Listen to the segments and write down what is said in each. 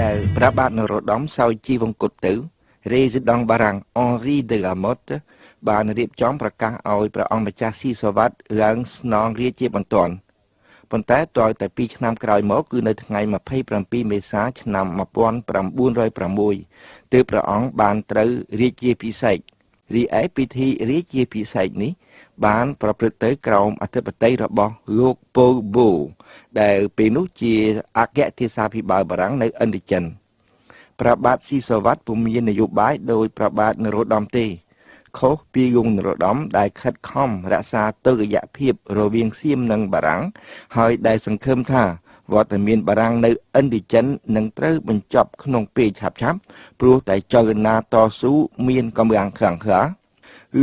ដែលប្របាទនរោត្តមសោយជីវង្គតទៅរេស៊ីដង់បារាំងអង់រីដឺអាម៉ុតបានរៀបចំប្រកាសឲ្យព្រះអង្គម្ចាស់ស៊ីសូវ៉ាត់ឡើងស្នងរាជជាបន្ទាន់ប៉ុន្តែទាល់តែ2ឆ្នាំក្រោយមកគឺនៅថ្ងៃ27មេសាឆ្នាំ1906ទើបព្រះអង្គបានត្រូវរាជាភិសេករីឯពិធីរាជាភិសេកនេះបានប្រព្រឹត្តទៅក្រោមអធិបតីរបស់លោកប៉ូលបូដែលពេលនោះជាអគ្គទេសាភិបាលបារាំងនៅឥណ្ឌាចិនព្រះបាទស៊ីសូវ៉ាត់ពុំមាននយោបាយដោយព្រះបាទនរោត្តមទេខុសពីយងនរោត្តមដែលខិតខំរក្សាតុល្យភាពរវាងសៀមនិងបារាំងហើយដែលសង្ឃឹមថាវត្តមានបារាំងនៅឥណ្ឌាចិននឹងត្រូវបញ្ចប់ក្នុងពេលឆាប់ៗព្រោះតែចលនាតស៊ូមានកម្លាំងខ្លាំងក្លា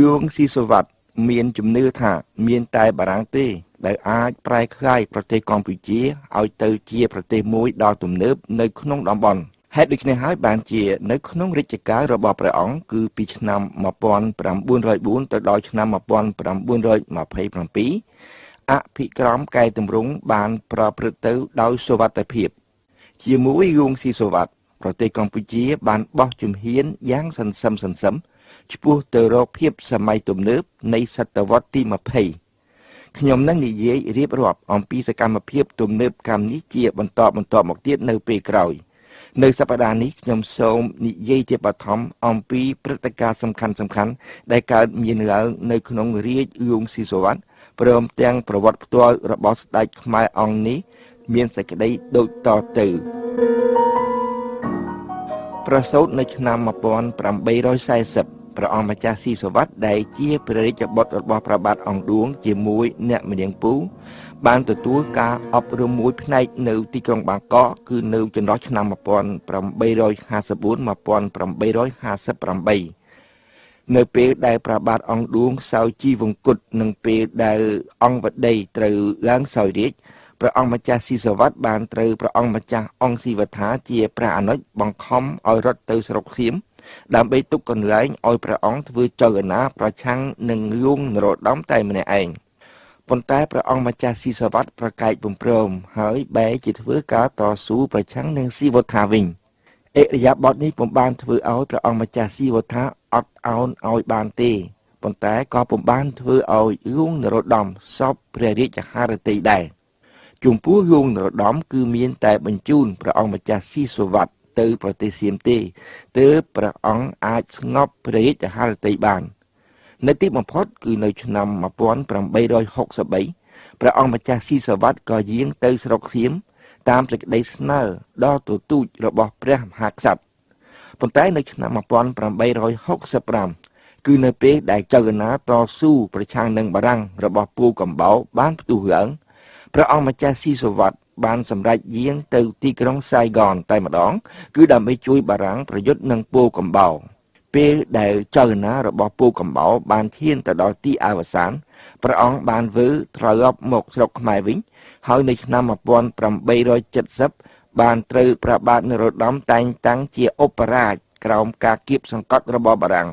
យងស៊ីសូវ៉ាត់មានជំនឿថាមានតែបារាំងទេដែលអាចប្រែក្លាយប្រទេសកម្ពុជាឲ្យទៅជាប្រទេសមួយដ៏ទំនើបនៅក្នុងតំបន់ហេតុដូច្នេះហើយបានជានៅក្នុងរជ្ជកាលរបស់ព្រះអង្គគឺពីឆ្នាំ1904ទៅដល់ឆ្នាំ1927អភិក្រមកែតម្រង់បានប្រព្រឹត្តទៅដោយសុវត្ថិភាពជាមួយយងស៊ីសូវ៉ាត់ប្រទេសកម្ពុជាបានបោះជំហានយ៉ាងសន្សឹមឆ្ពោះទៅរកភាពសម័យទំនើបនៃសតវត្សទី20ខ្ញុំនឹងនិយាយរៀបរាប់អំពីសកម្មភាពទំនើបកម្មនេះជាបន្តមកទៀតនៅពេលក្រោយនៅសប្តាហ៍នេះខ្ញុំសូមនិយាយជាបឋមអំពីព្រឹត្តិការណ៍សំខាន់ដែលកើតមានឡើងនៅក្នុងរាជយងស៊ីសូវ៉ាត់ព្រមទាំងប្រវត្តិផ្ទាល់របស់ស្ដេចខ្មែរអង្គនេះមានសេចក្តីដូចតទៅប្រសូតនៅឆ្នាំ1840ព្រះអង្គម្ចាស់ស៊ីសូវ៉ាត់ដែលជាព្រះរាជបុត្ររបស់ព្រះបាទអង្គឌួងជាមួយអ្នកម្នាងពូបានទទួលការអប់រំមួយផ្នែកនៅទីក្រុងបាងកកគឺនៅចន្លោះឆ្នាំ1854-1858នៅពេលដែលព្រះបាទអង្គឌួងសោយជីវង្គតនិងពេលដែលអង្គវតីត្រូវឡើងសោយរាជ្យព្រះអង្គម្ចាស់ស៊ីសូវ៉ាត់បានត្រូវព្រះអង្គម្ចាស់អង្គស៊ីវត្ថាជាព្រះអនុជបង្ខំឲ្យរត់ទៅស្រុកសៀមដើម្បីទុកកន្លែងឲ្យព្រះអង្គធ្វើចលនាប្រឆាំងនឹងយងនរោត្តមតែម្នាក់ឯងប៉ុន្តែព្រះអង្គម្ចាស់ស៊ីសូវ៉ាត់ប្រកែកពុំព្រមហើយបែរជាធ្វើការតស៊ូប្រឆាំងនឹងស៊ីវត្ថាវិញអិរិយាបថនេះពុំបានធ្វើឲ្យព្រះអង្គម្ចាស់ស៊ីវត្ថាអត់ឱនឲ្យបានទេប៉ុន្តែក៏ពុំបានធ្វើឲ្យយងនរោត្តមសពព្រះរាជហឫទ័យដែរចំពោះយងនរោត្តមគឺមានតែបញ្ជូនព្រះអង្គម្ចាស់ស៊ីសូវ៉ាត់ទៅប្រទេសសៀមទេទើបព្រះអង្គអាចស្ងប់ព្រះរាជហឫទ័យបាននៅទីបំផុតគឺនៅឆ្នាំ1863ព្រះអង្គម្ចាស់ស៊ីសូវ៉ាត់ក៏យាងទៅស្រុកសៀមតាមសេចក្តីស្នើដ៏ទទូចរបស់ព្រះមហាក្សត្រប៉ុន្តែនៅឆ្នាំ1865គឺនៅពេលដែលចលនាតស៊ូប្រឆាំងនឹងបារាំងរបស់ពូកំបោរបានផ្ទុះឡើងព្រះអង្គម្ចាស់ស៊ីសូវ៉ាត់បានសម្រេចយាងទៅទីក្រុងសាយហ្គនតែម្ដងគឺដើម្បីជួយបារាំងប្រយុទ្ធនឹងពូកំបោរពេលដែលចលនារបស់ពូកំបោរបានឈានទៅដល់ទីអវសានព្រះអង្គបានធ្វើត្រឡប់មកស្រុកខ្មែរវិញហើយនៅឆ្នាំ1870បានត្រូវព្រះបាទនរោត្តមតែងតាំងជាឧបរាជក្រោមការគៀបសង្កត់របស់បារាំង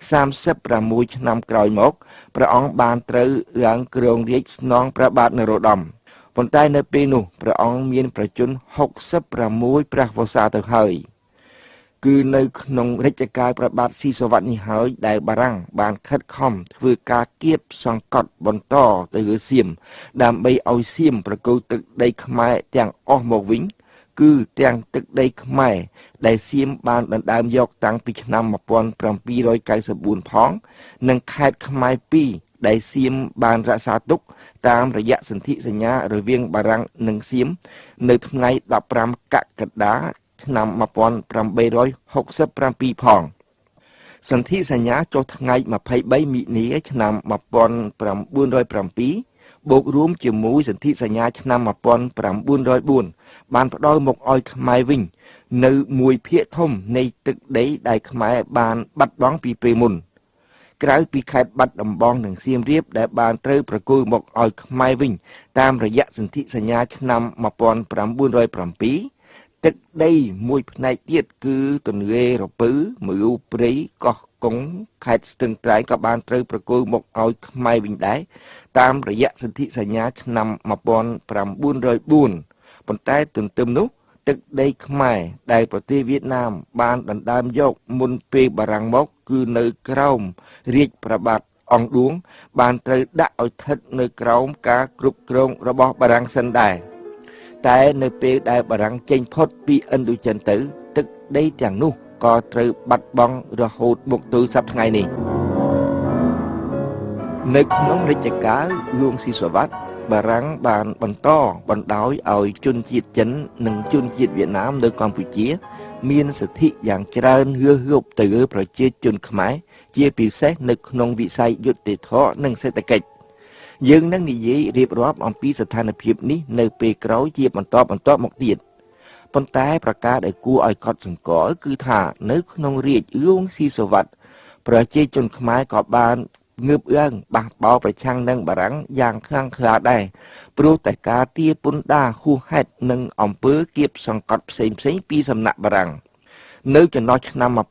36ឆ្នាំក្រោយមកព្រះអង្គបានត្រូវឡើងគ្រងរាជ្យស្នងព្រះបាទនរោត្តមប៉ុន្តែនៅពេលនោះព្រះអង្គមានប្រជជន66ព្រះវស្សាទៅហើយគឺនៅក្នុងរជ្ជកាលព្រះបាទស៊ីសូវ៉ាត់នេះហើយដែលបារាំងបានខិតខំធ្វើការគៀបសង្កត់បន្តទៅលើសៀមដើម្បីឲ្យសៀមប្រគល់ទឹកដីខ្មែរទាំងអស់មកវិញគឺទាំងទឹកដីខ្មែរដែលសៀមបានដណ្ដើមយកតាំងពីឆ្នាំ1794ផងនិងខេត្តខ្មែរ2ដែលសៀមបានរក្សាទុកតាមរយៈសន្ធិសញ្ញារវាងបារាំងនិងសៀមនៅថ្ងៃ15កក្កដាឆ្នាំ1867ផងសន្ធិសញ្ញាចុះថ្ងៃ23មិនិនាឆ្នាំ1907បូករួមជាមួយសន្ធិសញ្ញាឆ្នាំ1904បានផ្ដល់មកឲ្យខ្មែរវិញនៅមួយភាគធំនៃទឹកដីដែលខ្មែរបានបាត់បង់ពីពេលមុនក្រៅពីខេត្តបាត់ដំបងនិងសៀមរាបដែលបានត្រូវប្រគល់មកឲ្យខ្មែរវិញតាមរយៈសន្ធិសញ្ញាឆ្នាំ1907ទឹកដីមួយផ្នែកទៀតគឺទន្លេរពៅមូព្រៃកោះកុងខេត្តស្ទឹងត្រែងក៏បានត្រូវប្រគល់មកឲ្យខ្មែរវិញដែរតាមរយៈសន្ធិសញ្ញាឆ្នាំ1904ប៉ុន្តែទន្ទឹមនោះ ទឹកដីខ្មែរដែលប្រទេសវៀតណាមបានដណ្ដើមយកមុនពេលបារាំងមកគឺនៅក្រោមរាជព្រះបាទអង្គឌួងបានត្រូវដាក់ឲ្យស្ថិតនៅក្រោមការគ្រប់គ្រងរបស់បារាំងសិនដែរតែនៅពេលដែលបារាំងចេញផុតពីឥណ្ឌូចិនទៅទឹកដីទាំងនោះក៏ត្រូវបាត់បង់រហូតមកទល់សប្តាហ៍ថ្ងៃនេះនៅក្នុងរជ្ជកាលលួងស៊ីសុវត្ថិបារាំងបានបន្តបណ្ដោយឲ្យជនជាតិចិននិងជនជាតិវៀតណាមនៅកម្ពុជាមានសិទ្ធិយ៉ាងច្រើនហឿហួបទៅលើប្រជាជនខ្មែរជាពិសេសនៅក្នុងវិស័យយុត្តិធម៌និងសេដ្ឋកិច្ចយើងនឹងនិយាយរៀបរាប់អំពីស្ថានភាពនេះនៅពេលក្រោយជាបន្តមកទៀតប៉ុន្តែប្រការដែលគួរឲ្យកត់សម្គាល់គឺថានៅក្នុងរាជលួងស៊ីសុវត្ថិប្រជាជនខ្មែរក៏បានងើបឡើងបះបោប្រឆាំងនឹងបារាំងយ៉ាងខ្លាំងក្លាដែរព្រោះតែការទារពន្ធដារហួសហេតុនិងអំពើគៀបសង្កត់ផ្សេងពីសំណាក់បារាំងនៅចន្លោះឆ្នាំ1914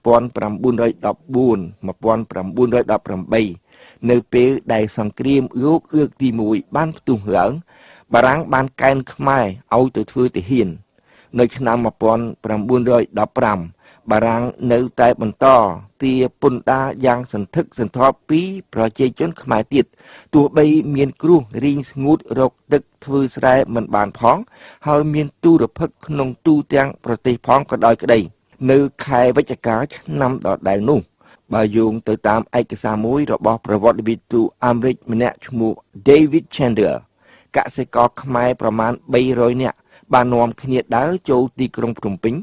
1918នៅពេលដែលសង្គ្រាមលោកលើកទី1បានផ្ទុះឡើងបារាំងបានកេណ្ឌខ្មែរឲ្យទៅធ្វើទាហាននៅឆ្នាំ1915បារាំងនៅតែបន្តទារពន្ធដារយ៉ាងសន្ធឹកសន្ធាប់ពីប្រជាជនខ្មែរទៀតទោះបីមានគ្រោះរីងស្ងួតរកទឹកធ្វើស្រែមិនបានផងហើយមានទូរភិក្សក្នុងទូទាំងប្រទេសផងក៏ដោយក្តីនៅខែវិច្ឆិកាឆ្នាំដដែលនោះបើយោងទៅតាមឯកសារមួយរបស់ប្រវត្តិវិទូអាមេរិកម្នាក់ឈ្មោះ David Chandler កសិករខ្មែរប្រមាណ300នាក់បាននាំគ្នាដើរចូលទីក្រុងភ្នំពេញ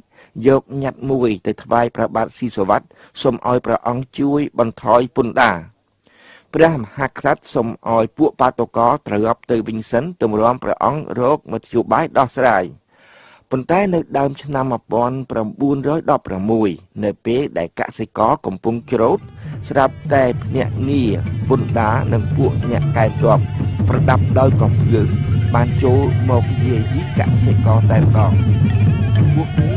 យកញត្តិមួយទៅថ្វាយព្រះបាទស៊ីសុវត្ថិសូមឲ្យព្រះអង្គជួយបន្ថយពន្ធដារព្រះមហាក្សត្រសូមឲ្យពួកបាតុករត្រឡប់ទៅវិញសិនទម្រាំព្រះអង្គរកមធ្យោបាយដោះស្រាយប៉ុន្តែនៅដើមឆ្នាំ1916នៅពេលដែលកសិករកំពុងច្រូតស្រាប់តែភ្នាក់ងារពន្ធដារនិងពួកអ្នកកែទ័ពប្រដាប់ដោយកំភ្លើងបានចូលមកយាយីកសិករតែម្ដងពួកគេ